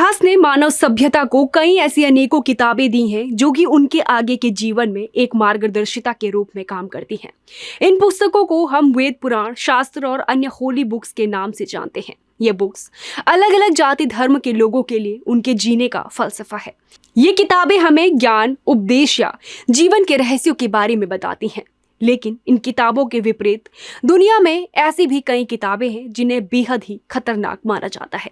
इतिहास ने मानव सभ्यता को कई ऐसी अनेकों किताबें दी हैं जो कि उनके आगे के जीवन में एक मार्गदर्शिता के रूप में काम करती हैं। इन पुस्तकों को हम वेद, पुराण, शास्त्र और अन्य होली बुक्स के नाम से जानते हैं। ये बुक्स अलग अलग जाति धर्म के लोगों के लिए उनके जीने का फलसफा है। ये किताबें हमें ज्ञान, उपदेश या जीवन के रहस्यों के बारे में बताती हैं। लेकिन इन किताबों के विपरीत दुनिया में ऐसी भी कई किताबें हैं जिन्हें बेहद ही खतरनाक माना जाता है।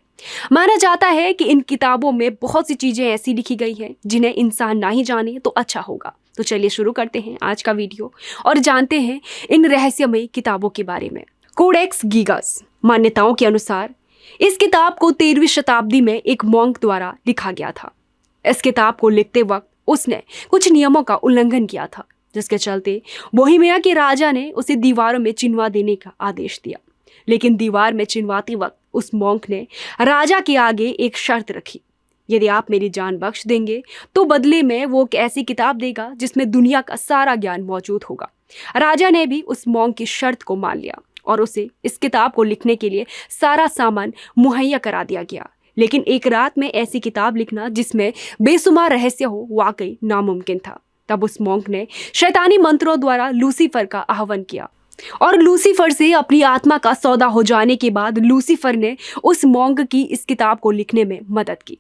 माना जाता है कि इन किताबों में बहुत सी चीजें ऐसी लिखी गई हैं जिन्हें इंसान ना ही जाने तो अच्छा होगा। तो चलिए शुरू करते हैं आज का वीडियो और जानते हैं इन रहस्यमयी किताबों के बारे में। कोडेक्स गीगास मान्यताओं के अनुसार इस किताब को 13वीं शताब्दी में एक मॉन्क द्वारा लिखा गया था। इस किताब को लिखते वक्त उसने कुछ नियमों का उल्लंघन किया था, जिसके चलते बोहेमिया के राजा ने उसे दीवारों में चिनवा देने का आदेश दिया। लेकिन दीवार में चिनवाते वक्त उस मॉन्क ने राजा के आगे एक शर्त रखी। यदि आप मेरी जान बख्श देंगे तो बदले में वो एक ऐसी किताब देगा जिसमें दुनिया का सारा ज्ञान मौजूद होगा। राजा ने भी उस मॉन्क की शर्त को मान लिया और उसे इस किताब को लिखने के लिए सारा सामान मुहैया करा दिया गया। लेकिन एक रात में ऐसी किताब लिखना जिसमें बेशुमार रहस्य हो वाकई नामुमकिन था। तब उस मॉन्क ने शैतानी मंत्रों द्वारा लूसीफर का आह्वान किया और लूसीफर से अपनी आत्मा का सौदा हो जाने के बाद लूसीफर ने उस मॉन्क की इस किताब को लिखने में मदद की।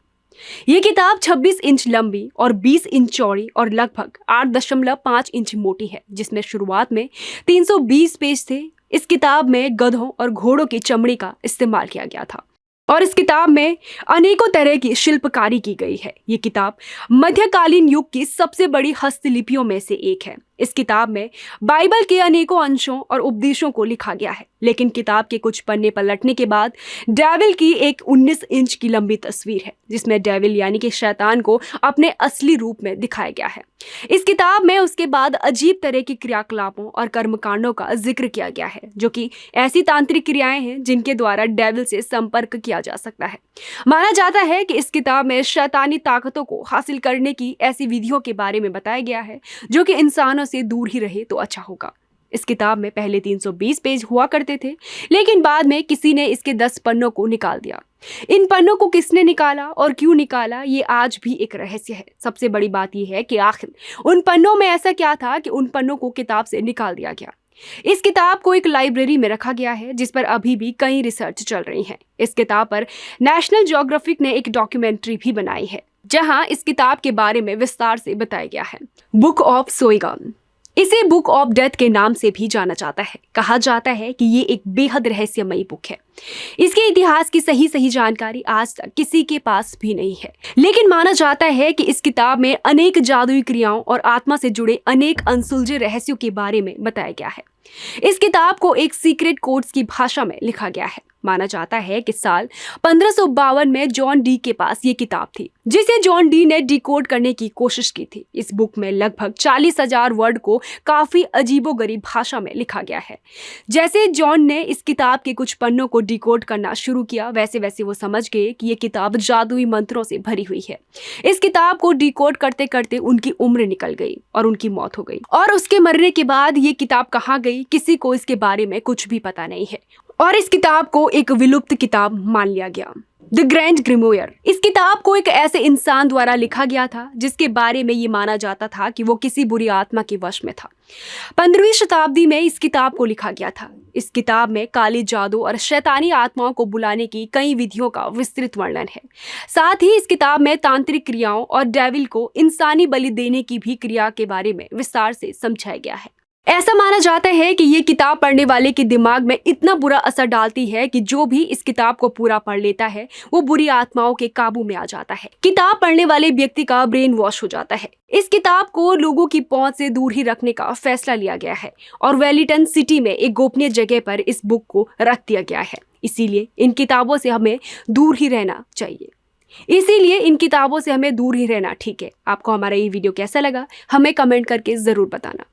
ये किताब 26 इंच लंबी और 20 इंच चौड़ी और लगभग 8.5 इंच मोटी है, जिसमें शुरुआत में 320 पेज थे। इस किताब में गधों और घोड़ों की चमड़ी का इस्तेमाल किया गया था और इस किताब में अनेकों तरह की शिल्पकारी की गई है। ये किताब मध्यकालीन युग की सबसे बड़ी हस्तलिपियों में से एक है। इस किताब में बाइबल के अनेकों अंशों और उपदेशों को लिखा गया है। लेकिन किताब के कुछ पन्ने पलटने के बाद डेविल की एक 19 इंच की लंबी तस्वीर है, जिसमें डेविल यानी कि शैतान को अपने असली रूप में दिखाया गया है। इस किताब में उसके बाद अजीब तरह की क्रियाकलापों और कर्मकांडों का जिक्र किया गया है, जो कि ऐसी तांत्रिक क्रियाएं हैं जिनके द्वारा डेविल से संपर्क किया जा सकता है। माना जाता है कि इस किताब में शैतानी ताकतों को हासिल करने की ऐसी विधियों के बारे में बताया गया है जो कि इंसानों से दूर ही रहे तो अच्छा होगा। इस किताब में पहले 320 पेज हुआ करते थे, लेकिन बाद में किसी ने इसके 10 पन्नों को निकाल दिया। इन पन्नों को किसने निकाला और क्यों निकाला, ये आज भी एक रहस्य है। सबसे बड़ी बात यह है कि आखिर उन पन्नों में ऐसा क्या था कि उन पन्नों को किताब से निकाल दिया गया। इस किताब को एक लाइब्रेरी में रखा गया है, जिस पर अभी भी कई रिसर्च चल रही है। इस किताब पर नेशनल ज्योग्राफिक ने एक डॉक्यूमेंट्री भी बनाई है, जहां इस किताब के बारे में विस्तार से बताया गया है। बुक ऑफ सोइगाम, इसे बुक ऑफ डेथ के नाम से भी जाना जाता है। कहा जाता है कि ये एक बेहद रहस्यमयी बुक है। इसके इतिहास की सही जानकारी आज तक किसी के पास भी नहीं है, लेकिन माना जाता है कि इस किताब में अनेक जादुई क्रियाओं और आत्मा से जुड़े अनेक अनसुलझे रहस्यों के बारे में बताया गया है। इस किताब को एक सीक्रेट कोड्स की भाषा में लिखा गया है। माना जाता है कि साल 1552 में जॉन डी के पास ये किताब थी, जिसे जॉन डी ने डिकोड करने की कोशिश की थी। इस बुक में लगभग 40,000 वर्ड को काफी अजीबोगरीब भाषा में लिखा गया है। जैसे जॉन ने इस किताब के कुछ पन्नों को डिकोड करना शुरू किया, वैसे वैसे वो समझ गए कि ये किताब जादुई मंत्रों से भरी हुई है। इस किताब को डिकोड करते करते उनकी उम्र निकल गई और उनकी मौत हो गई, और उसके मरने के बाद ये किताब कहाँ गई, किसी को इसके बारे में कुछ भी पता नहीं है और इस किताब को एक विलुप्त किताब मान लिया गया। द ग्रैंड ग्रिमोयर, इस किताब को एक ऐसे इंसान द्वारा लिखा गया था जिसके बारे में ये माना जाता था कि वो किसी बुरी आत्मा के वश में था। 15वीं शताब्दी में इस किताब को लिखा गया था। इस किताब में काली जादू और शैतानी आत्माओं को बुलाने की कई विधियों का विस्तृत वर्णन है। साथ ही इस किताब में तांत्रिक क्रियाओं और डेविल को इंसानी बलि देने की भी क्रिया के बारे में विस्तार से समझाया गया है। ऐसा माना जाता है कि ये किताब पढ़ने वाले के दिमाग में इतना बुरा असर डालती है कि जो भी इस किताब को पूरा पढ़ लेता है वो बुरी आत्माओं के काबू में आ जाता है। किताब पढ़ने वाले व्यक्ति का ब्रेन वॉश हो जाता है। इस किताब को लोगों की पहुंच से दूर ही रखने का फैसला लिया गया है और वेलिंगटन सिटी में एक गोपनीय जगह पर इस बुक को रख दिया गया है। इसीलिए इन किताबों से हमें दूर ही रहना ठीक है। आपको हमारा ये वीडियो कैसा लगा हमें कमेंट करके जरूर बताना।